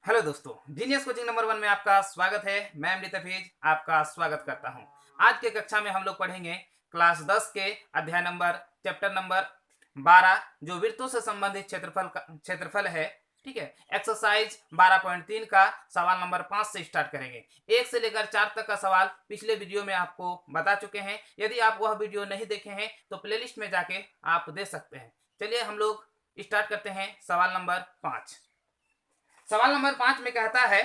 Hello दोस्तों, genius coaching number 1 में आपका स्वागत है। मैं अमृत हफीज आपका स्वागत करता हूं। आज के कक्षा में हम लोग पढ़ेंगे क्लास 10 के अध्याय नंबर चैप्टर नंबर 12 जो वृत्तों से संबंधित क्षेत्रफल है। ठीक है, एक्सरसाइज 12.3 का सवाल नंबर 5 से स्टार्ट करेंगे। 1 से लेकर 4 तक का सवाल पिछले वीडियो में आपको बता चुके हैं। यदि आप वह वीडियो नहीं देखे हैं तो प्लेलिस्ट में जाके आप दे सकते हैं। चलिए हम लोग स्टार्ट करते हैं सवाल नंबर 5। सवाल नंबर 5 में कहता है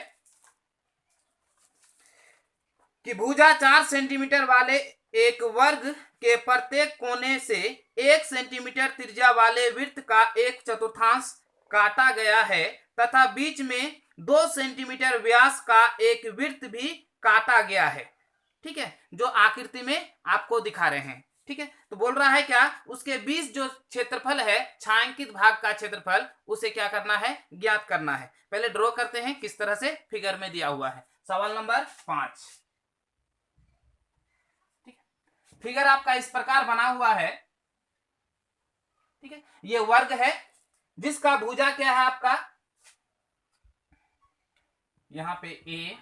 कि भुजा 4 सेंटीमीटर वाले एक वर्ग के प्रत्येक कोने से 1 सेंटीमीटर त्रिज्या वाले वृत्त का एक चतुर्थांश काटा गया है तथा बीच में 2 सेंटीमीटर व्यास का एक वृत्त भी काटा गया है। ठीक है, जो आकृति में आपको दिखा रहे हैं। ठीक है, तो बोल रहा है क्या, उसके 20 जो क्षेत्रफल है, छायांकित भाग का क्षेत्रफल, उसे क्या करना है, ज्ञात करना है। पहले ड्रॉ करते हैं किस तरह से फिगर में दिया हुआ है। सवाल नंबर 5। ठीक है, फिगर आपका इस प्रकार बना हुआ है। ठीक है, ये वर्ग है जिसका भुजा क्या है आपका, यहां पे ए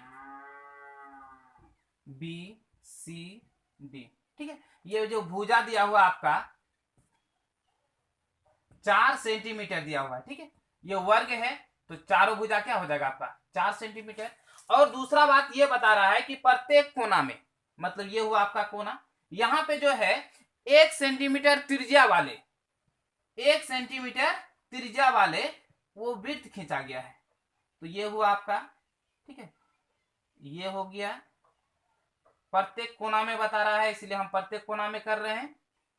बी सी डी। ठीक है, ये जो भुजा दिया हुआ आपका 4 सेंटीमीटर दिया हुआ है। ठीक है, ये वर्ग है तो चारों भुजा क्या हो जाएगा आपका 4 सेंटीमीटर। और दूसरा बात ये बता रहा है कि प्रत्येक कोना में, मतलब ये हुआ आपका कोना, यहां पे जो है 1 सेंटीमीटर त्रिज्या वाले, 1 सेंटीमीटर त्रिज्या वाले वो वृत्त खींचा गया है। तो ये हुआ आपका, ठीक है, ये हो गया प्रत्येक कोना में बता रहा है, इसलिए हम प्रत्येक कोना में कर रहे हैं।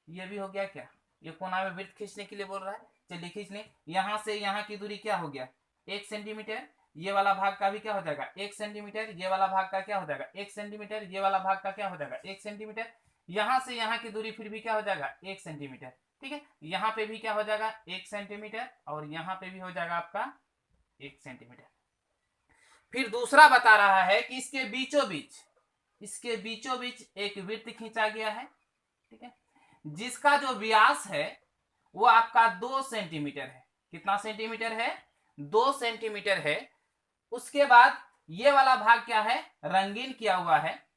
ये भी हो गया क्या, ये कोना में वृत्त खींचने के लिए बोल रहा है। चलिए खींच लें। यहां से यहां की दूरी क्या हो गया 1 सेंटीमीटर। ये वाला भाग का भी क्या हो जाएगा 1 सेंटीमीटर। ये वाला भाग का क्या हो जाएगा 1 सेंटीमीटर। ये वाला भाग का क्या हो जाएगा 1 सेंटीमीटर। यहां से यहां की दूरी फिर भी क्या हो जाएगा 1 सेंटीमीटर। ठीक है, यहां पे भी क्या हो जाएगा 1 सेंटीमीटर और यहां पे भी हो जाएगा आपका 1 सेंटीमीटर। फिर दूसरा बता रहा है कि इसके बीचों बीच एक वृत्त खींचा गया है। ठीक है, जिसका जो व्यास है वो आपका 2 सेंटीमीटर है। कितना सेंटीमीटर है 2 सेंटीमीटर है। उसके बाद ये वाला भाग क्या है, रंगीन किया हुआ है।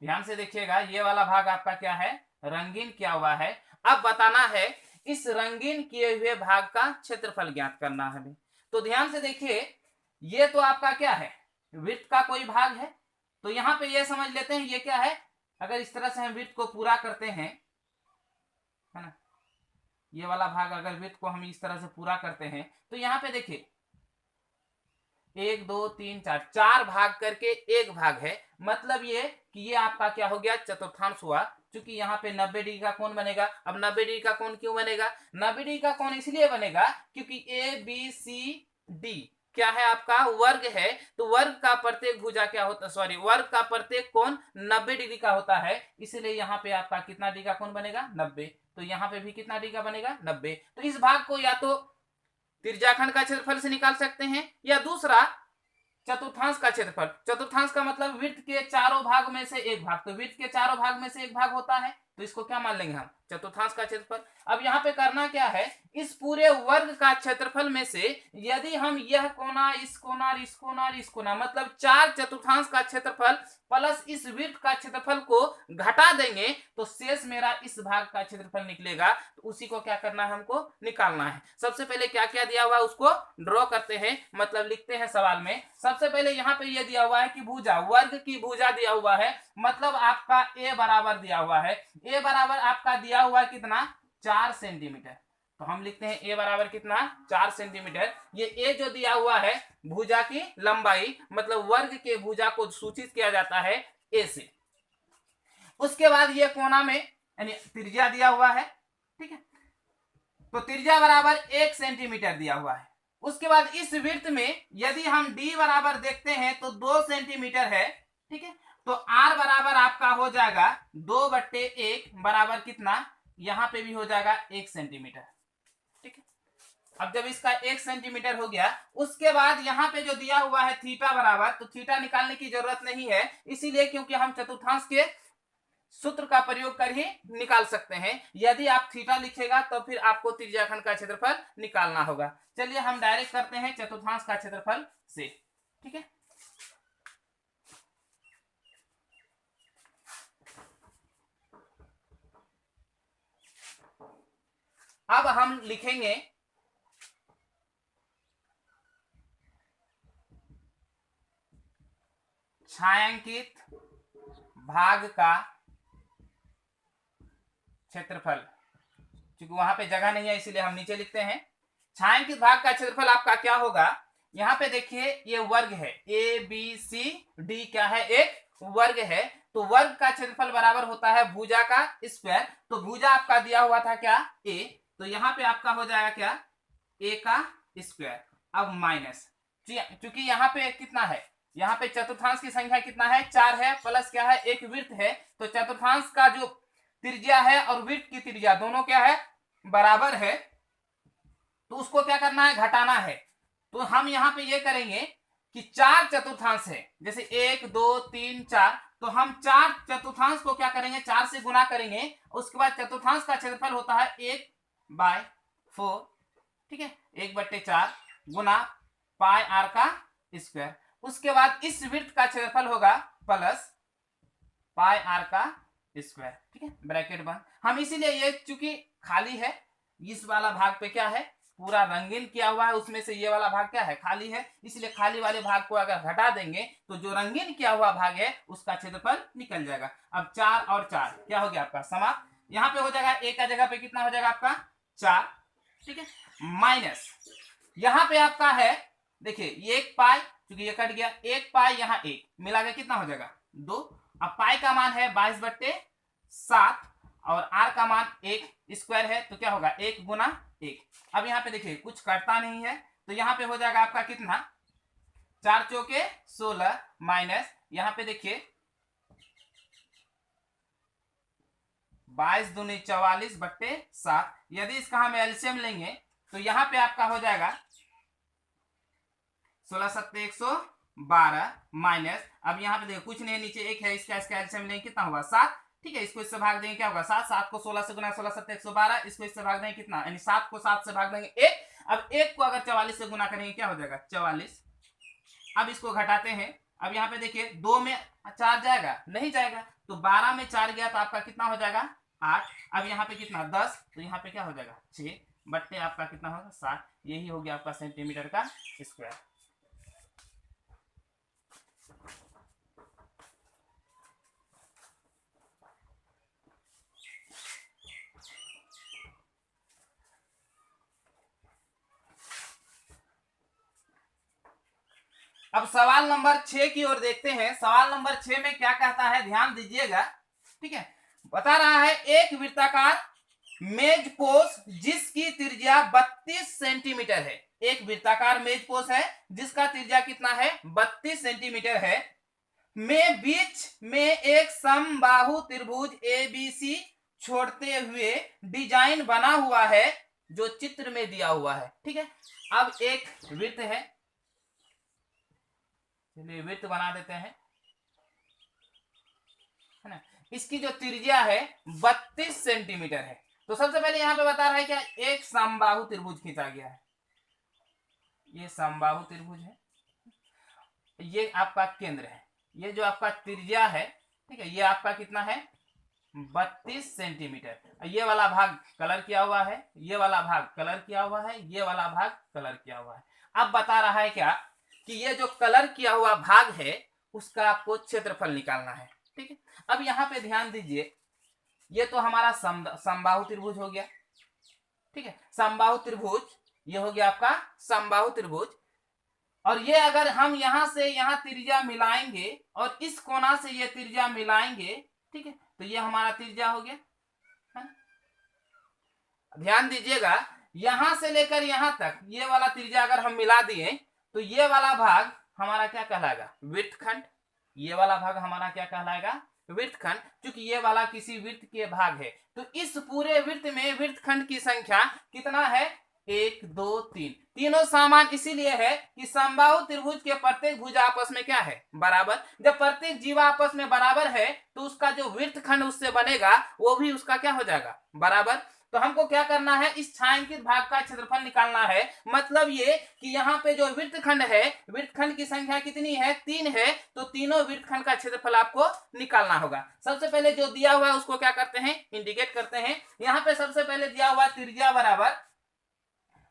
ध्यान से देखिएगा, ये वाला भाग आपका क्या है, रंगीन किया हुआ है। अब बताना है इस रंगीन किए हुए भाग का क्षेत्रफल ज्ञात करना है हमें। तो ध्यान से देखिए, ये तो आपका क्या है, वृत्त का कोई भाग है। तो यहां पे ये समझ लेते हैं ये क्या है, अगर इस तरह से हम वृत्त को पूरा करते हैं, है ना, ये वाला भाग अगर वृत्त को हम इस तरह से पूरा करते हैं तो यहां पे देखिए 1 2 3 4 4 भाग करके एक भाग है। मतलब ये कि ये आपका क्या हो गया, चतुर्थांश हुआ। क्योंकि यहाँ पे 90 डिग्री का कोण बनेगा। अब 90 डिग्री का कोण क्यों बनेगा, 90 डिग्री का कोण इसलिए बनेगा क्योंकि ए बी सी डी क्या है आपका वर्ग है। तो वर्ग का प्रत्येक भुजा क्या होता, सॉरी, वर्ग का प्रत्येक कोण 90 डिग्री का होता है। इसलिए यहाँ पे आपका कितना डिग्री का कोण बनेगा 90। तो यहाँ पे भी कितना डिग्री का बनेगा 90। तो इस भाग को या तो त्रिज्याखंड का क्षेत्रफल से निकाल सकते हैं या दूसरा चतुर्थांश का क्षेत्रफल। चतुर्थांश का मतलब वृत्त के चारों भाग में से एक भाग। तो वृत्त के चारों भाग में से एक भाग होता है, तो इसको क्या मान लेंगे हम, चतुर्थांश का क्षेत्रफल। अब यहाँ पे करना क्या है, इस पूरे वर्ग का क्षेत्रफल में से यदि हम यह कोना, इस कोना, इस कोना, इस कोना, मतलब 4 चतुर्थांश का क्षेत्रफल प्लस इस वृत्त का क्षेत्रफल को घटा देंगे तो शेष मेरा इस भाग का क्षेत्रफल निकलेगा। तो उसी को क्या करना है, हमको निकालना है। सबसे पहले क्या क्या दिया हुआ है उसको ड्रॉ करते हैं, मतलब लिखते हैं सवाल में। सबसे पहले यहाँ पे ये दिया हुआ है कि भुजा, वर्ग की भुजा दिया हुआ है, मतलब आपका ए बराबर दिया हुआ है। ए बराबर आपका दिया हुआ है कितना 4 सेंटीमीटर। तो हम लिखते हैं ए बराबर कितना 4 सेंटीमीटर। ये ए जो दिया हुआ है भुजा की लंबाई, मतलब वर्ग के भुजा को सूचित किया जाता है ए से। उसके बाद ये कोना में यानी त्रिज्या दिया हुआ है। ठीक है, तो त्रिज्या बराबर 1 सेंटीमीटर दिया हुआ है। उसके बाद इस वृत्त में यदि हम डी बराबर देखते हैं तो 2 सेंटीमीटर है। ठीक है, तो आर बराबर आपका हो जाएगा 2/1 बराबर कितना, यहां पे भी हो जाएगा 1 सेंटीमीटर। ठीक है, अब जब इसका 1 सेंटीमीटर हो गया, उसके बाद यहाँ पे जो दिया हुआ है थीटा बराबर, तो थीटा निकालने की जरूरत नहीं है, इसीलिए क्योंकि हम चतुर्थांश के सूत्र का प्रयोग कर ही निकाल सकते हैं। यदि आप थीटा लिखेगा तो फिर आपको त्रिज्याखंड का क्षेत्रफल निकालना होगा। चलिए हम डायरेक्ट करते हैं चतुर्थांश का क्षेत्रफल से। ठीक है, अब हम लिखेंगे छायांकित भाग का क्षेत्रफल। क्योंकि वहां पे जगह नहीं है इसीलिए हम नीचे लिखते हैं। छायांकित भाग का क्षेत्रफल आपका क्या होगा, यहाँ पे देखिए ये वर्ग है, ए बी सी डी क्या है, एक वर्ग है। तो वर्ग का क्षेत्रफल बराबर होता है भुजा का स्क्वायर। तो भुजा आपका दिया हुआ था क्या, ए, तो यहाँ पे आपका हो जाएगा क्या, ए का स्क्वायर। अब माइनस, क्योंकि यहाँ पे कितना है, यहाँ पे चतुर्थांश की संख्या कितना है, 4 है, प्लस क्या है, एक वृत्त है। तो चतुर्थांश का जो त्रिज्या है और वृत्त की त्रिज्या दोनों क्या है, बराबर है। तो उसको क्या करना है, घटाना है। तो हम यहाँ पे ये करेंगे कि 4 चतुर्थांश है, जैसे 1 2 3 4, तो हम 4 चतुर्थांश को क्या करेंगे, 4 से गुना करेंगे। उसके बाद चतुर्थांश का क्षेत्रफल होता है 1/4, ठीक है, 1/4 गुना पाई आर का स्क्वायर। उसके बाद इस वृत्त का क्षेत्रफल होगा प्लस पाई आर का स्क्वायर। ठीक है, ब्रैकेट बंद। हम इसीलिए ये चूंकि खाली है, इस वाला भाग पे क्या है, पूरा रंगीन किया हुआ है, उसमें से ये वाला भाग क्या है, खाली है। इसलिए खाली वाले भाग को अगर घटा देंगे तो जो रंगीन किया हुआ भाग है उसका क्षेत्रफल निकल जाएगा। अब 4 और 4 क्या हो गया आपका, समाप्त। यहाँ पे हो जाएगा एक का जगह पे कितना हो जाएगा आपका 4, ठीक है, माइनस यहाँ पे आपका है, देखिए ये 1 पाई, क्योंकि ये कट गया, 1 पाई यहाँ 1 मिला के कितना हो जाएगा 2। अब पाई का मान है 22/7 और आर का मान 1 स्क्वायर है, तो क्या होगा 1 गुना 1। अब यहाँ पे देखिए कुछ कटता नहीं है, तो यहाँ पे हो जाएगा आपका कितना, 4 चौके 16 माइनस यहाँ पे देखिए 22 दूनी 44/7। यदि इसका हम एलसीएम लेंगे तो यहाँ पे आपका हो जाएगा 16 7 112 माइनस, अब यहाँ पे देखो कुछ नहीं, नीचे 1 है, इसका एलसीएम लेंगे कितना होगा 7। ठीक है, इसको इससे भाग देंगे क्या होगा 7, 7 को 16 से गुना 16 7 112, इसको इससे भाग देंगे कितना, यानी 7 को 7 से भाग देंगे 1। अब 1 को अगर 44 से गुना करेंगे क्या हो जाएगा 44। अब इसको घटाते हैं, अब यहाँ पे देखिए 2 में 4 जाएगा, नहीं जाएगा, तो 12 में 4 गया तो आपका कितना हो जाएगा 8। अब यहाँ पे कितना 10, तो यहाँ पे क्या हो जाएगा 6 बट्टे आपका कितना होगा 7। यही हो गया आपका सेंटीमीटर का स्क्वायर। अब सवाल नंबर 6 की ओर देखते हैं। सवाल नंबर 6 में क्या कहता है, ध्यान दीजिएगा। ठीक है, बता रहा है एक वृत्ताकार मेज पोस जिसकी त्रिज्या 32 सेंटीमीटर है। एक वृत्ताकार मेज पोस है जिसका त्रिज्या कितना है 32 सेंटीमीटर है, में बीच में एक समबाहु त्रिभुज ABC छोड़ते हुए डिजाइन बना हुआ है जो चित्र में दिया हुआ है। ठीक है, अब एक वृत्त है, चलिए वृत्त बना देते हैं, है ना। इसकी जो त्रिज्या है 32 सेंटीमीटर है। तो सबसे पहले यहां पे बता रहा है क्या, एक समबाहु त्रिभुज खींचा गया है, ये समबाहु त्रिभुज है, ये आपका केंद्र है, ये जो आपका त्रिज्या है, ठीक है, ये आपका कितना है 32 सेंटीमीटर। ये वाला भाग कलर किया हुआ है, ये वाला भाग कलर किया हुआ है, ये वाला भाग कलर किया हुआ है। अब बता रहा है क्या कि ये जो कलर किया हुआ भाग है उसका आपको क्षेत्रफल निकालना है। ठीक है, अब यहाँ पे ध्यान दीजिए, ये तो हमारा समबाहु त्रिभुज हो गया। ठीक है, समबाहु त्रिभुज, ये हो गया आपका समबाहु त्रिभुज। और ये अगर हम यहां से यहां त्रिज्या मिलाएंगे और इस कोना से ये त्रिज्या मिलाएंगे, ठीक है, तो ये हमारा त्रिज्या हो गया है? ध्यान दीजिएगा, यहां से लेकर यहां तक ये वाला त्रिज्या अगर हम मिला दिए तो ये वाला भाग हमारा क्या कहलाएगा वृत्तखंड। ये वाला भाग हमारा क्या कहलाएगा वृत्तखंड, क्योंकि ये वाला किसी वृत्त के भाग है। तो इस पूरे वृत्त में वृत्तखंड की संख्या कितना है 1 2 3 तीनों समान इसीलिए है कि समबाहु त्रिभुज के प्रत्येक भुजा आपस में क्या है, बराबर। जब प्रत्येक जीवा आपस में बराबर है तो उसका जो वृत्तखंड उससे बनेगा वो भी उसका क्या हो जाएगा, बराबर। तो हमको क्या करना है, इस छायांकित भाग का क्षेत्रफल निकालना है। मतलब ये कि यहाँ पे जो वृत्तखंड है, वृत्तखंड की संख्या कितनी है, 3 है, तो तीनों वृत्तखंड का क्षेत्रफल आपको निकालना होगा। सबसे पहले जो दिया हुआ है उसको क्या करते हैं, इंडिकेट करते हैं। यहाँ पे सबसे पहले दिया हुआ त्रिज्या बराबर,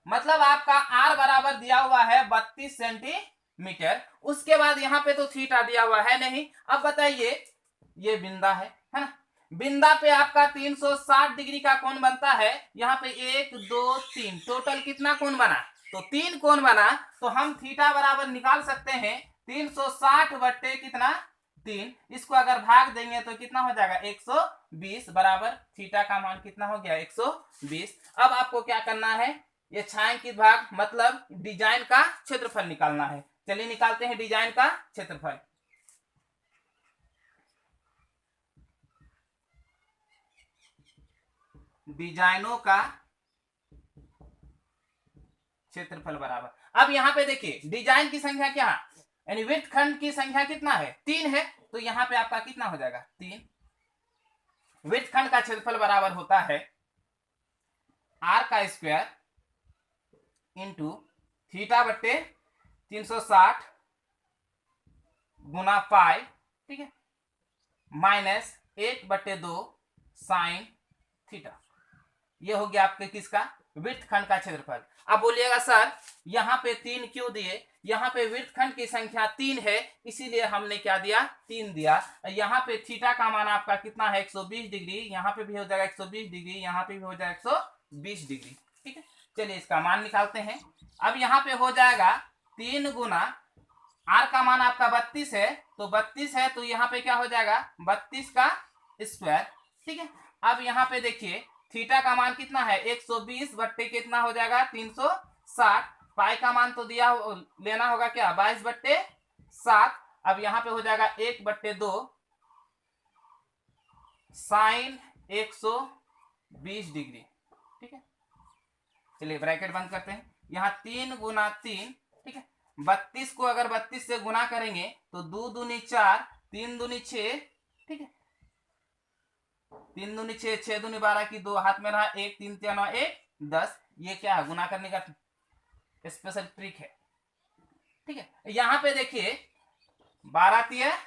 मतलब आपका आर बराबर दिया हुआ है 32 सेंटीमीटर। उसके बाद यहाँ पे तो थीटा दिया हुआ है नहीं। अब बताइए, ये बिंदा है ना, बिंदा पे आपका 360 डिग्री का कोण बनता है। यहाँ पे 1 2 3 टोटल कितना कोण बना, तो 3 कोण बना। तो हम थीटा बराबर निकाल सकते हैं 360 बट्टे कितना, 3। इसको अगर भाग देंगे तो कितना हो जाएगा, 120 बराबर थीटा का मान कितना हो गया, 120। अब आपको क्या करना है, ये छायांकित भाग मतलब डिजाइन का क्षेत्रफल निकालना है। चलिए निकालते हैं डिजाइन का क्षेत्रफल। डिजाइनों का क्षेत्रफल बराबर। अब यहाँ पे देखिए डिजाइन की संख्या क्या, यानी वृत्तखंड की संख्या कितना है, 3 है। तो यहाँ पे आपका कितना हो जाएगा, 3। वृत्तखंड का क्षेत्रफल बराबर होता है आर का स्क्वायर इंटू थीटा बट्टे 360 गुना पाई, ठीक है, माइनस 1/2 साइन थीटा। ये हो गया आपके किसका, वृत्तखंड का क्षेत्रफल। अब बोलिएगा सर यहाँ पे 3 क्यों दिए, यहाँ पे वृत्तखंड की संख्या 3 है इसीलिए हमने क्या दिया, 3 दिया। यहाँ पे थीटा का मान आपका कितना है, 120 डिग्री। यहाँ पे भी हो जाएगा 120 डिग्री, यहाँ पे भी हो जाएगा 120 डिग्री, ठीक है। चलिए इसका मान निकालते हैं। अब यहाँ पे हो जाएगा 3 गुना आर का मान आपका 32 है, तो 32 है तो यहाँ पे क्या हो जाएगा, 32 का स्क्वायर, ठीक है। अब यहाँ पे देखिए थीटा का मान कितना है, 120 बट्टे कितना हो जाएगा, 360। पाई का मान तो दिया लेना होगा क्या, 22/7। अब यहाँ पे हो जाएगा 1/2 साइन 120 डिग्री, ठीक है। चलिए ब्रैकेट बंद करते हैं। यहाँ 3 गुना 3, ठीक है। 32 को अगर 32 से गुना करेंगे तो 2 दूनी 4, 3 दूनी 6, ठीक है, 3 दूनी 6, 6 दूनी 12 की 2 हाथ में रहा 1, 3 3 1 10। ये क्या है, गुना करने का स्पेशल ट्रिक है, ठीक है। यहाँ पे देखिए 12 तिया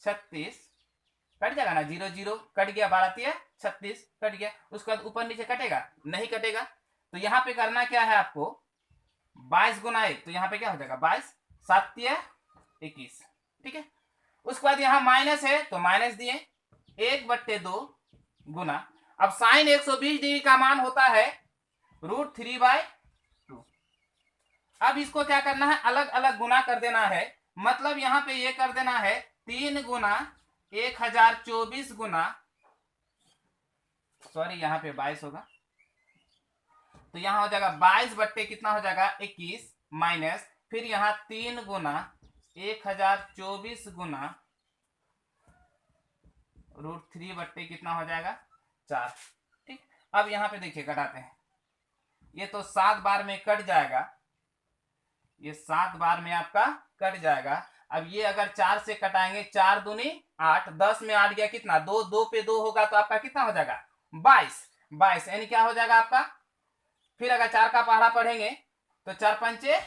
36 कट जाएगा ना, 0 0 कट गया, 12 तिया 36 कट गया। उसके बाद ऊपर नीचे कटेगा, नहीं कटेगा। तो यहाँ पे करना क्या है आपको, 22 गुना 1, तो यहाँ पे क्या हो जाएगा 22, 7 तिया 21, ठीक है। उसके बाद यहाँ माइनस है तो माइनस दिए 1/2 गुना। अब साइन 120 डिग्री का मान होता है √3/2। अब इसको क्या करना है, अलग अलग गुना कर देना है। मतलब यहाँ पे ये कर देना है 3 गुना 1024 गुना, सॉरी यहाँ पे 22 होगा, तो यहाँ हो जाएगा 22 बट्टे कितना हो जाएगा 21, माइनस फिर यहाँ 3 गुना 1024 गुना √3 बट्टे कितना हो जाएगा 4, ठीक। अब यहाँ पे देखिए घटाते हैं, ये तो 7 बार में कट जाएगा, ये 7 बार में आपका कट जाएगा। अब ये अगर 4 से कटाएंगे, 4 दूनी 8, 10 में 8 गया कितना, 2 2 पे 2 होगा तो आपका कितना हो जाएगा 22, यानी क्या हो जाएगा आपका। फिर अगर 4 का पहाड़ा पढ़ेंगे तो 4 पंचे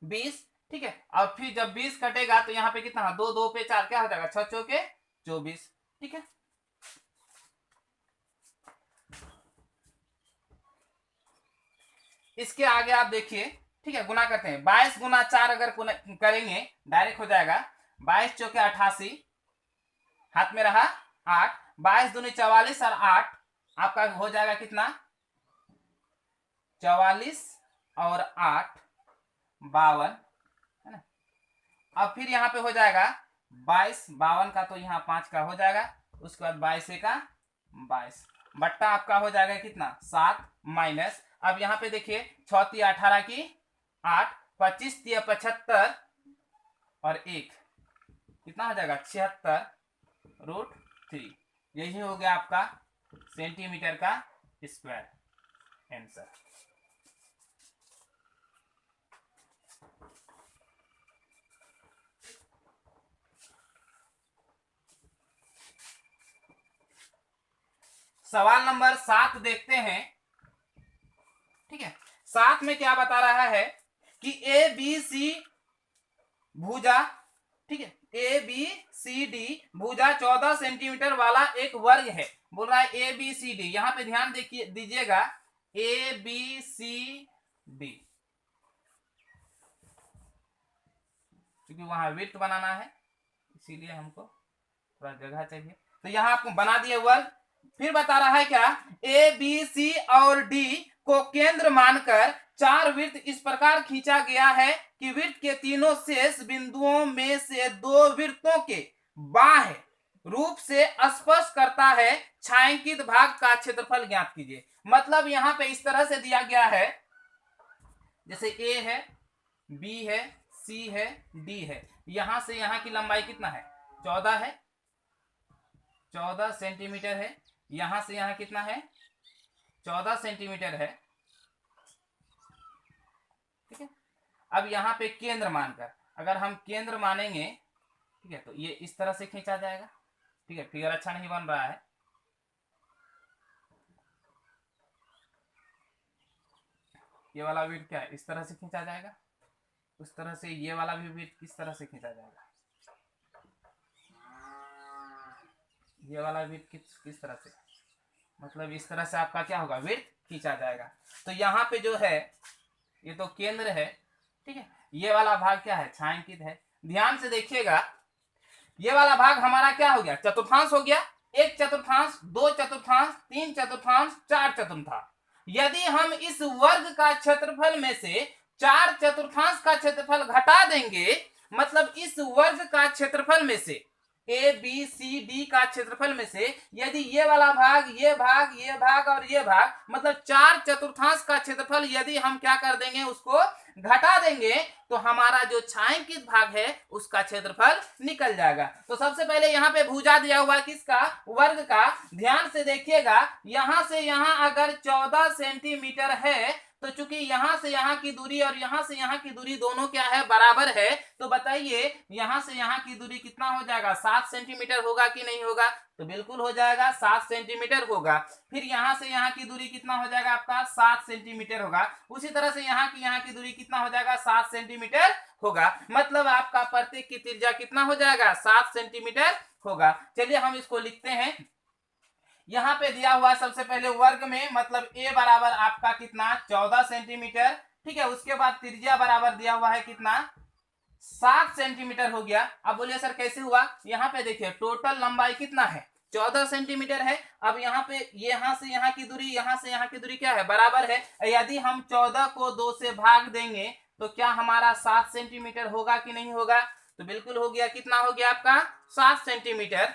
20, ठीक है। और फिर जब 20 कटेगा तो यहाँ पे कितना, 2 2 पे 4 क्या हो जाएगा, 6 चौके 24, ठीक है। इसके आगे आप देखिए, ठीक है, गुना करते हैं। 22 गुना 4 अगर करेंगे डायरेक्ट हो जाएगा 22 चौके 88, हाथ में रहा 8, 22 दूनी 44 और 8 आपका हो जाएगा कितना, 44 और 8 52, है ना। अब फिर यहाँ पे हो जाएगा 22, 52 का तो यहाँ 5 का हो जाएगा। उसके बाद 22 का 22 बट्टा आपका हो जाएगा कितना 7, माइनस। अब यहाँ पे देखिए 6 तिया 18 की 8, 25 तिया 75 और 1 कितना हो जाएगा 76√3। यही हो गया आपका सेंटीमीटर का स्क्वायर, आंसर। सवाल नंबर 7 देखते हैं। ठीक है, 7 में क्या बता रहा है कि ए बी सी भुजा, ठीक है, ए बी सी डी भुजा 14 सेंटीमीटर वाला एक वर्ग है। बोल रहा है ए बी सी डी, यहां पे ध्यान देखिए दीजिएगा, ए बी सी डी, क्योंकि वहां विड्थ बनाना है इसीलिए हमको थोड़ा जगह चाहिए, तो यहां आपको बना दिए वर्ग। फिर बता रहा है क्या, ए बी सी और डी को केंद्र मानकर 4 वृत्त इस प्रकार खींचा गया है कि वृत्त के तीनों शेष बिंदुओं में से 2 वृत्तों के बाह्य रूप से स्पर्श करता है, छायांकित भाग का क्षेत्रफल ज्ञात कीजिए। मतलब यहां पे इस तरह से दिया गया है, जैसे ए है, बी है, सी है, डी है, यहां से यहां की लंबाई कितना है, 14 है, 14 सेंटीमीटर है, यहां से यहां कितना है, 14 सेंटीमीटर है। ठीक है, अब यहां पे केंद्र मानकर, अगर हम केंद्र मानेंगे, ठीक है, तो ये इस तरह से खींचा जाएगा। ठीक है, फिगर अच्छा नहीं बन रहा है, ये वाला विड्थ क्या है, इस तरह से खींचा जाएगा, उस तरह से ये वाला भी विड्थ किस तरह से खींचा जाएगा, ये वाला विड्थ किस तरह से, मतलब इस तरह से आपका क्या होगा, विड्थ खींचा जाएगा। तो यहाँ पे जो है ये तो केंद्र है, ठीक है, ये वाला भाग क्या है, छायांकित है। ध्यान से देखिएगा, ये वाला भाग हमारा क्या हो गया, चतुर्थांश हो गया, 1 चतुर्थांश, 2 चतुर्थांश, 3 चतुर्थांश, 4 चतुर्थांश। यदि हम इस वर्ग का क्षेत्रफल में से 4 चतुर्थांश का क्षेत्रफल घटा देंगे, मतलब इस वर्ग का क्षेत्रफल में से ए बी सी डी का क्षेत्रफल में से यदि ये वाला भाग, ये भाग, ये भाग और ये भाग, मतलब 4 चतुर्थांश का क्षेत्रफल यदि हम क्या कर देंगे, उसको घटा देंगे, तो हमारा जो छायांकित भाग है उसका क्षेत्रफल निकल जाएगा। तो सबसे पहले यहाँ पे भुजा दिया हुआ किसका, वर्ग का। ध्यान से देखिएगा, यहां से यहां अगर 14 सेंटीमीटर है, तो चूंकि यहां से यहां की दूरी और यहां से यहां की दूरी दोनों क्या है, बराबर है, तो बताइए यहां से यहां की दूरी कितना हो जाएगा, 7 सेंटीमीटर होगा कि नहीं होगा, तो बिल्कुल हो जाएगा, 7 सेंटीमीटर होगा। फिर यहां से यहां की दूरी कितना हो जाएगा आपका, 7 सेंटीमीटर होगा। उसी तरह से यहां की दूरी कितना हो जाएगा, 7 सेंटीमीटर होगा। मतलब आपका प्रत्येक की त्रिज्या कितना हो जाएगा, 7 सेंटीमीटर होगा। चलिए हम इसको लिखते हैं। यहां पे दिया हुआ सबसे पहले वर्ग में, मतलब ए बराबर आपका कितना, 14 सेंटीमीटर। ठीक है, उसके बाद त्रिज्या बराबर दिया हुआ है कितना, 7 सेंटीमीटर हो गया। अब बोलिए सर कैसे हुआ, यहाँ पे देखिए टोटल लंबाई कितना है, 14 सेंटीमीटर है। अब यहाँ पे यहाँ से यहाँ की दूरी, यहाँ से यहाँ की दूरी क्या है, बराबर है। यदि हम 14 को 2 से भाग देंगे तो क्या हमारा 7 सेंटीमीटर होगा कि नहीं होगा, तो बिल्कुल हो गया। कितना हो गया आपका, 7 सेंटीमीटर।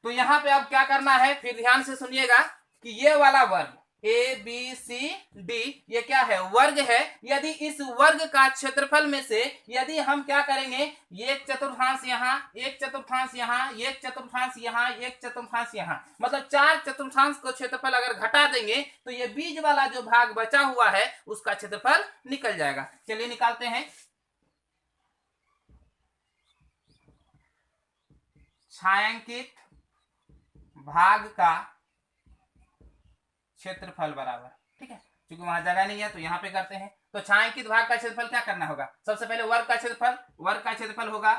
तो यहाँ पे अब क्या करना है, फिर ध्यान से सुनिएगा कि ये वाला वर्ग ए बी सी डी ये क्या है, वर्ग है। यदि इस वर्ग का क्षेत्रफल में से यदि हम क्या करेंगे, एक चतुर्थांश यहाँ, एक चतुर्थांश यहाँ, एक चतुर्थांश यहाँ, एक चतुर्थांश यहाँ, मतलब 4 चतुर्थांश को क्षेत्रफल अगर घटा देंगे तो ये बीच वाला जो भाग बचा हुआ है उसका क्षेत्रफल निकल जाएगा। चलिए निकालते हैं। छायांकित भाग का क्षेत्रफल बराबर, ठीक है, क्योंकि वहां जगह नहीं है तो यहां पे करते हैं। तो छायांकित भाग का क्षेत्रफल क्या करना होगा, सबसे पहले वर्ग का क्षेत्रफल, वर्ग का क्षेत्रफल होगा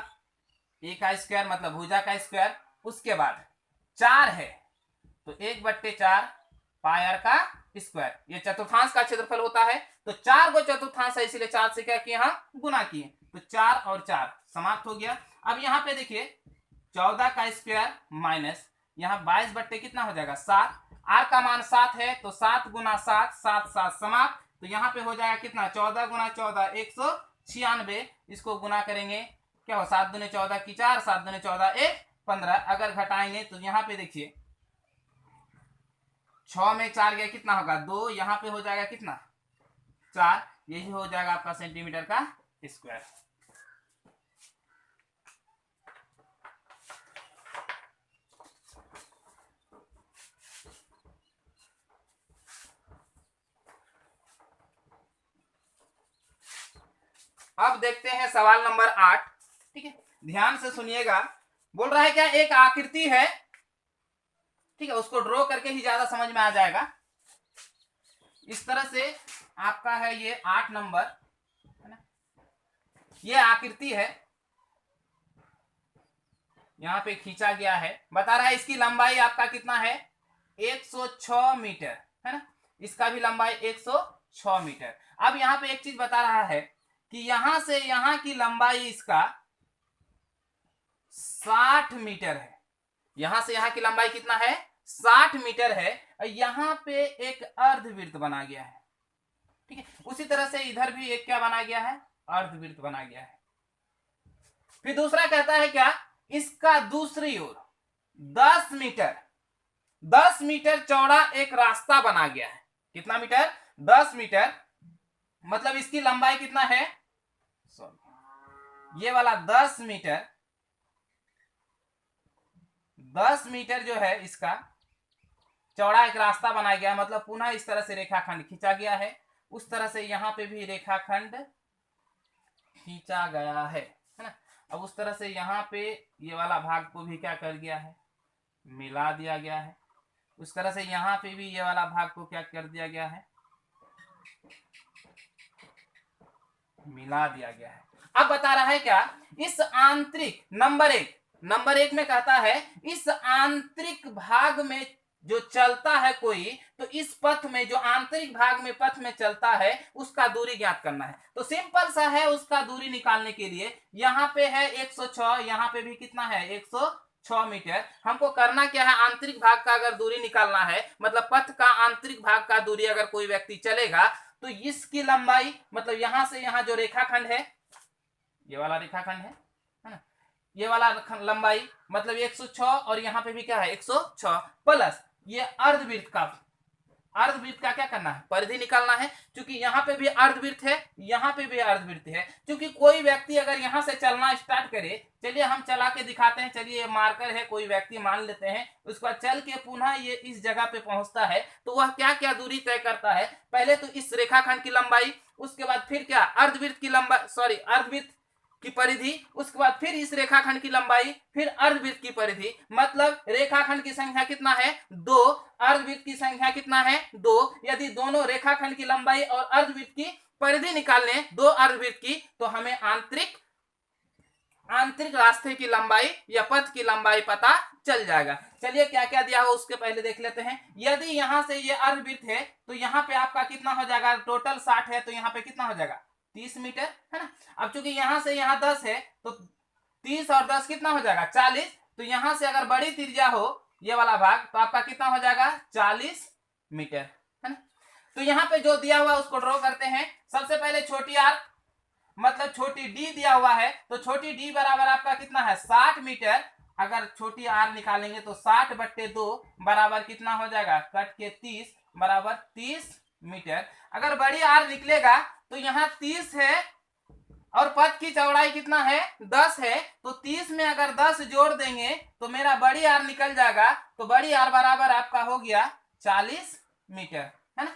ए का स्क्वायर मतलब भुजा का स्क्वायर। उसके बाद 4 है तो 1/4 पाई आर का स्क्वायर, ये चतुर्थांश का क्षेत्रफल होता है। तो 4 को चतुर्थांश है इसलिए 4 से क्या किए, हम गुना किए, तो 4 और 4 समाप्त हो गया। अब यहाँ पे देखिए 14 का स्क्वायर माइनस यहाँ 22 कितना हो जाएगा, 7। आर का मान 7 है तो 7 गुना 7, 7 7 समाप्त। तो यहाँ पे हो जाएगा कितना, 14 गुना 14 196। इसको गुना करेंगे क्या हो, 7 दूने 14 की 4, 7 दूने 14 1 15। अगर घटाएंगे तो यहाँ पे देखिए 6 में 4 गया कितना होगा 2, यहाँ पे हो जाएगा कितना 4, यही हो जाएगा आपका सेंटीमीटर का स्क्वायर। अब देखते हैं सवाल नंबर 8। ठीक है, ध्यान से सुनिएगा। बोल रहा है क्या, एक आकृति है, ठीक है, उसको ड्रॉ करके ही ज्यादा समझ में आ जाएगा। इस तरह से आपका है ये 8 नंबर, है ना, ये आकृति है, यहां पे खींचा गया है। बता रहा है इसकी लंबाई आपका कितना है, 106 मीटर, है ना, इसका भी लंबाई 106 मीटर। अब यहाँ पे एक चीज बता रहा है कि यहां से यहां की लंबाई इसका 60 मीटर है। यहां से यहां की लंबाई कितना है, 60 मीटर है। यहां पे एक अर्धवृत्त बना गया है, ठीक है। उसी तरह से इधर भी एक क्या बना गया है, अर्धवृत्त बना गया है। फिर दूसरा कहता है क्या, इसका दूसरी ओर 10 मीटर 10 मीटर चौड़ा एक रास्ता बना गया है। कितना मीटर, 10 मीटर, मतलब इसकी लंबाई कितना है, ये वाला 10 मीटर, 10 मीटर जो है इसका चौड़ा एक रास्ता बनाया गया, मतलब पुनः इस तरह से रेखाखंड खींचा गया है। उस तरह से यहां पे भी रेखाखंड खींचा गया है ना। अब उस तरह से यहां पे ये वाला भाग को भी क्या कर गया है, मिला दिया गया है। उस तरह से यहां पे भी ये वाला भाग को क्या कर दिया गया है, मिला दिया गया है। अब बता रहा है क्या, इस आंतरिक नंबर एक में कहता है इस आंतरिक भाग में जो चलता है कोई, तो इस पथ में जो आंतरिक भाग में पथ में चलता है उसका दूरी ज्ञात करना है। तो सिंपल सा है, उसका दूरी निकालने के लिए यहां पे है 106, यहां पे भी कितना है 106 मीटर। हमको करना क्या है, आंतरिक भाग का अगर दूरी निकालना है, मतलब पथ का आंतरिक भाग का दूरी अगर कोई व्यक्ति चलेगा तो इसकी लंबाई, मतलब यहां से यहां जो रेखाखंड है, ये वाला रेखाखंड है ना, ये वाला लंबाई मतलब 106, और यहां पे भी क्या है 106, प्लस ये अर्धवृत्त का क्या करना है, परिधि निकालना है। क्योंकि यहाँ पे भी अर्धवृत्त है, यहाँ पे भी अर्धवृत्त है। क्योंकि कोई व्यक्ति अगर यहाँ से चलना स्टार्ट करे, चलिए हम चला के दिखाते हैं, चलिए ये मार्कर है, कोई व्यक्ति मान लेते हैं, उसके बाद चल के पुनः ये इस जगह पे पहुंचता है, तो वह क्या क्या दूरी तय करता है, पहले तो इस रेखाखंड की लंबाई, उसके बाद फिर क्या अर्धवृत्त की लंबाई, सॉरी अर्धवृत्त की परिधि, उसके बाद फिर इस रेखाखंड की लंबाई, फिर अर्धवृत्त की परिधि। मतलब रेखाखंड की संख्या कितना है 2, अर्धवृत्त की संख्या कितना है 2। यदि दोनों रेखाखंड की लंबाई और अर्धवृत्त की परिधि निकालने दो अर्धवृत्त की, तो हमें आंतरिक रास्ते की लंबाई या पथ की लंबाई पता चल जाएगा। चलिए क्या क्या दिया हुआ उसके पहले देख लेते हैं। यदि यहां से ये अर्धवृत्त है तो यहाँ पे आपका कितना हो जाएगा, टोटल 60 है तो यहाँ पे कितना हो जाएगा 30 मीटर, है ना। अब चूंकि यहां से यहां 10 है तो 30 और 10 कितना हो जाएगा 40। तो यहां से अगर बड़ी त्रिज्या हो ये वाला भाग, तो आपका कितना हो जाएगा 40 मीटर, है ना। तो यहाँ पे जो दिया हुआ उसको ड्रॉ करते हैं। सबसे पहले छोटी आर मतलब छोटी डी दिया हुआ है, तो छोटी डी बराबर आपका कितना है 60 मीटर। अगर छोटी आर निकालेंगे तो 60/2 बराबर कितना हो जाएगा, कट के 30 बराबर 30 मीटर। अगर बड़ी आर निकलेगा तो यहाँ 30 है और पथ की चौड़ाई कितना है 10 है, तो 30 में अगर 10 जोड़ देंगे तो मेरा बड़ी आर निकल जाएगा। तो बड़ी आर बराबर आपका हो गया 40 मीटर, है ना।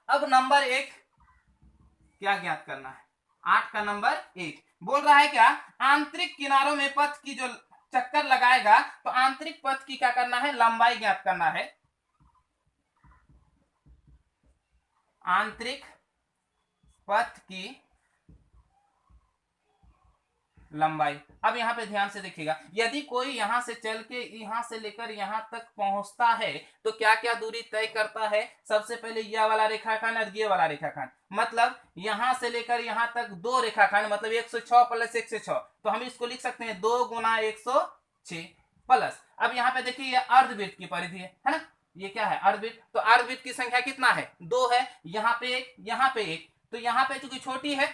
अब नंबर 1 क्या ज्ञात करना है, 8 का नंबर 1 बोल रहा है क्या, आंतरिक किनारों में पथ की जो चक्कर लगाएगा, तो आंतरिक पथ की क्या करना है, लंबाई ज्ञात करना है। आंतरिक पथ की लंबाई। अब यहां पे ध्यान से देखिएगा, यदि कोई यहां से चल के यहां से लेकर यहां तक पहुंचता है तो क्या क्या दूरी तय करता है। सबसे पहले यह वाला रेखाखंड और ये वाला रेखाखंड, मतलब यहां से लेकर यहां तक दो रेखाखंड, मतलब 106 प्लस 106, तो हम इसको लिख सकते हैं 2 × 106 प्लस। अब यहाँ पे देखिए ये अर्धवृत्त की परिधि है ना, ये क्या है अर्धवृत्त। तो अर्धवृत्त की संख्या कितना है 2 है, यहाँ पे एक, यहाँ पे एक। तो यहाँ पे चूंकि छोटी है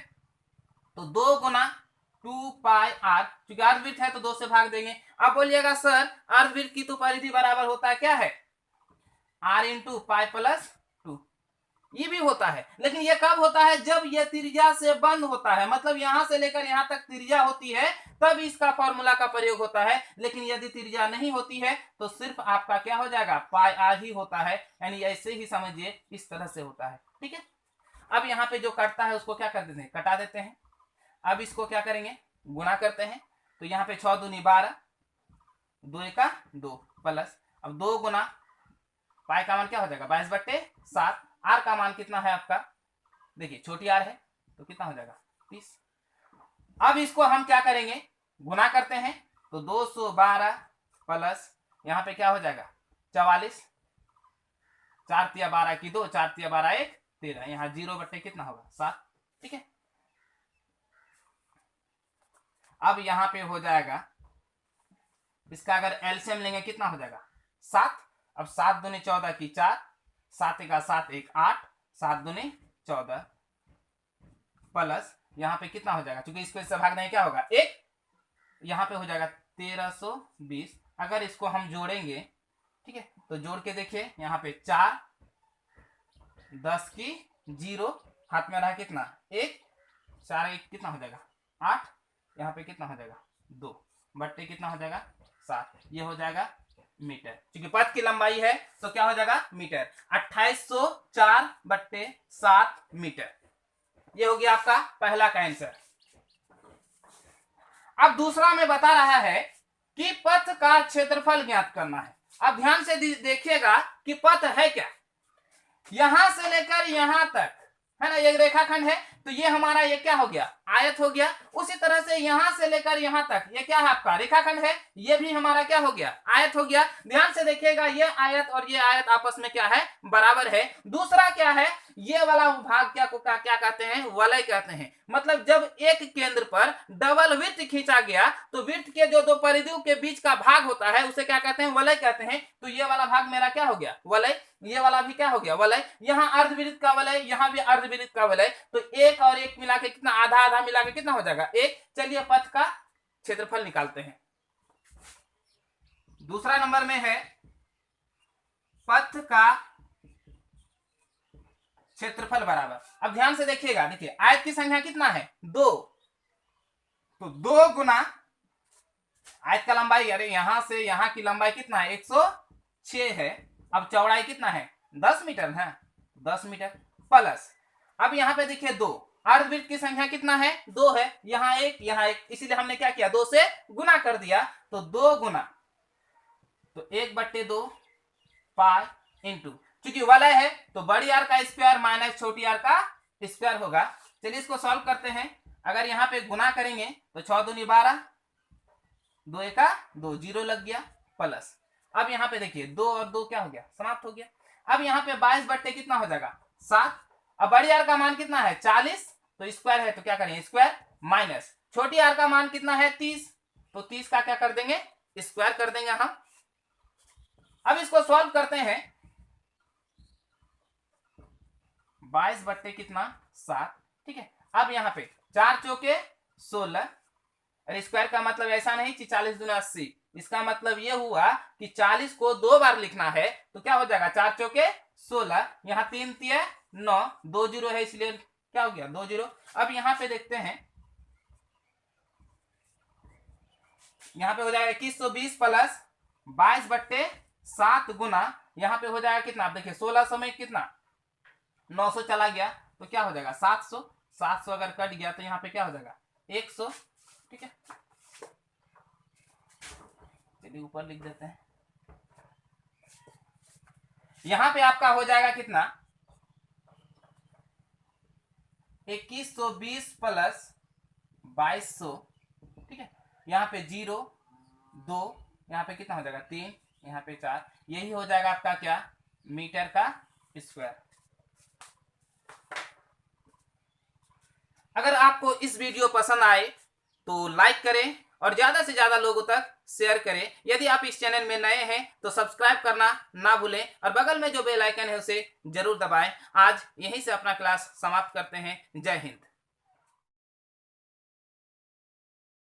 तो 2 × 2πr, क्योंकि अर्धवृत्त है तो 2 से भाग देंगे। अब बोलिएगा सर अर्धवृत्त की तो परिधि बराबर होता है क्या है r × π+2, ये भी होता है। लेकिन ये कब होता है, जब ये त्रिज्या से बंद होता है, मतलब यहां से लेकर यहां तक त्रिज्या होती है तब इसका फॉर्मूला का प्रयोग होता है। लेकिन यदि त्रिज्या नहीं होती है तो सिर्फ आपका क्या हो जाएगा πr ही होता है, यानी ऐसे ही समझिए, इस तरह से होता है, ठीक है। अब यहाँ पे जो कटता है उसको क्या कर देते हैं, कटा देते हैं। अब इसको क्या करेंगे, गुना करते हैं। तो यहाँ पे 6 दूनी 12, 2 एका 2 प्लस, अब 2 गुना पाई का मान क्या हो जाएगा 22/7। आर का मान कितना है आपका, देखिए छोटी आर है तो कितना हो जाएगा 30। अब इसको हम क्या करेंगे, गुना करते हैं। तो 212 प्लस यहाँ पे क्या हो जाएगा 44, 4 तिया 12 की 2, 4 तिया 12 1 13, यहाँ 0 बट्टे कितना होगा 7। ठीक है, अब यहाँ पे हो जाएगा इसका अगर एलसीएम लेंगे कितना हो जाएगा 7। अब 7 दूनी 14 की 4, 7 एका 7 1 8, 7 दूनी 14 प्लस यहाँ पे कितना हो जाएगा, क्योंकि इसको इससे भागना है क्या होगा 1, यहाँ पे हो जाएगा 1320। अगर इसको हम जोड़ेंगे, ठीक है, तो जोड़ के देखिए यहाँ पे 4 10 की 0 हाथ में रहा कितना 1, 4 1 कितना हो जाएगा 8, यहाँ पे कितना हो जाएगा 2 बट्टे कितना हो जाएगा 7। ये हो जाएगा मीटर, क्योंकि पथ की लंबाई है तो क्या हो जाएगा मीटर। 2804/7 मीटर। ये हो गया आपका पहला का आंसर। अब दूसरा में बता रहा है कि पथ का क्षेत्रफल ज्ञात करना है। अब ध्यान से देखिएगा कि पथ है क्या, यहां से लेकर यहां तक है ना, ये रेखाखंड है तो ये हमारा ये क्या हो गया आयत हो गया। उसी तरह से यहां से लेकर यहां तक ये क्या है आपका रेखाखंड है, ये भी हमारा क्या हो गया आयत हो गया। ध्यान से देखिएगा ये आयत और ये आयत आपस में क्या है बराबर है। दूसरा क्या है, ये वाला भाग क्या कहते हैं वलय कहते हैं। मतलब जब एक केंद्र पर डबल वृत्त खींचा गया तो वृत्त के जो 2 परिधियों के बीच का भाग होता है उसे क्या कहते हैं वलय कहते हैं। तो ये वाला भाग मेरा क्या हो गया वलय, ये वाला भी क्या हो गया वलय। यहाँ अर्धवृत्त का वलय, यहाँ भी अर्धवृत्त का वलय। तो 1 और 1 मिला के कितना, आधा आधा मिला के कितना हो जाएगा 1। चलिए पथ का क्षेत्रफल निकालते हैं। दूसरा नंबर में है पथ का क्षेत्रफल बराबर। अब ध्यान से देखिएगा, देखिए आयत की संख्या कितना है 2, तो 2 गुना आयत का लंबाई, अरे यहां से यहां की लंबाई कितना है 106 है। अब चौड़ाई कितना है 10 मीटर है, 10 मीटर प्लस, अब यहां पे देखिए 2, अर्धवृत्त की संख्या कितना है 2 है, यहाँ 1 यहाँ 1, इसीलिए हमने क्या किया 2 से गुना कर दिया। तो 2 गुना तो 1/2 पाई इंटू, क्योंकि वलय है तो बड़ी आर का स्क्वायर माइनस छोटी आर का स्क्वायर होगा। चलिए इसको सॉल्व करते हैं। अगर यहाँ पे गुना करेंगे तो 6 दूनी 12, 2 एका 2 0 लग गया प्लस, अब यहाँ पे देखिए 2 और 2 क्या हो गया समाप्त हो गया। अब यहाँ पे 22 बट्टे कितना हो जाएगा 7। अब बड़ी आर का मान कितना है 40, तो स्क्वायर है तो क्या करेंगे स्क्वायर, माइनस छोटी आर का मान कितना है 30, तो 30 का क्या कर देंगे स्क्वायर कर देंगे हम। अब इसको सॉल्व करते हैं, 22 बट्टे कितना 7, ठीक है। अब यहाँ पे 4 चौके 16, अरे स्क्वायर का मतलब ऐसा नहीं कि 40 दूना 80, इसका मतलब ये हुआ कि 40 को 2 बार लिखना है तो क्या हो जाएगा 4 चौके 16, यहाँ 3 तिया 9, 2 0 है इसलिए क्या हो गया 2 0। अब यहाँ पे देखते हैं, यहाँ पे हो जाएगा 2120 प्लस 22 बट्टे 7 गुना यहाँ पे हो जाएगा कितना, आप देखिए 1600 में कितना 900 चला गया तो क्या हो जाएगा 700, 700 अगर कट गया तो यहाँ पे क्या हो जाएगा 100, ठीक है। चलिए ऊपर लिख देते हैं, यहाँ पे आपका हो जाएगा कितना 2120 प्लस 2200, ठीक है। यहाँ पे 0 2, यहाँ पे कितना हो जाएगा 3, यहाँ पे 4, यही हो जाएगा आपका क्या मीटर का स्क्वायर। अगर आपको इस वीडियो पसंद आए तो लाइक करें और ज्यादा से ज्यादा लोगों तक शेयर करें। यदि आप इस चैनल में नए हैं तो सब्सक्राइब करना ना भूलें और बगल में जो बेल आइकन है उसे जरूर दबाएं। आज यहीं से अपना क्लास समाप्त करते हैं। जय हिंद।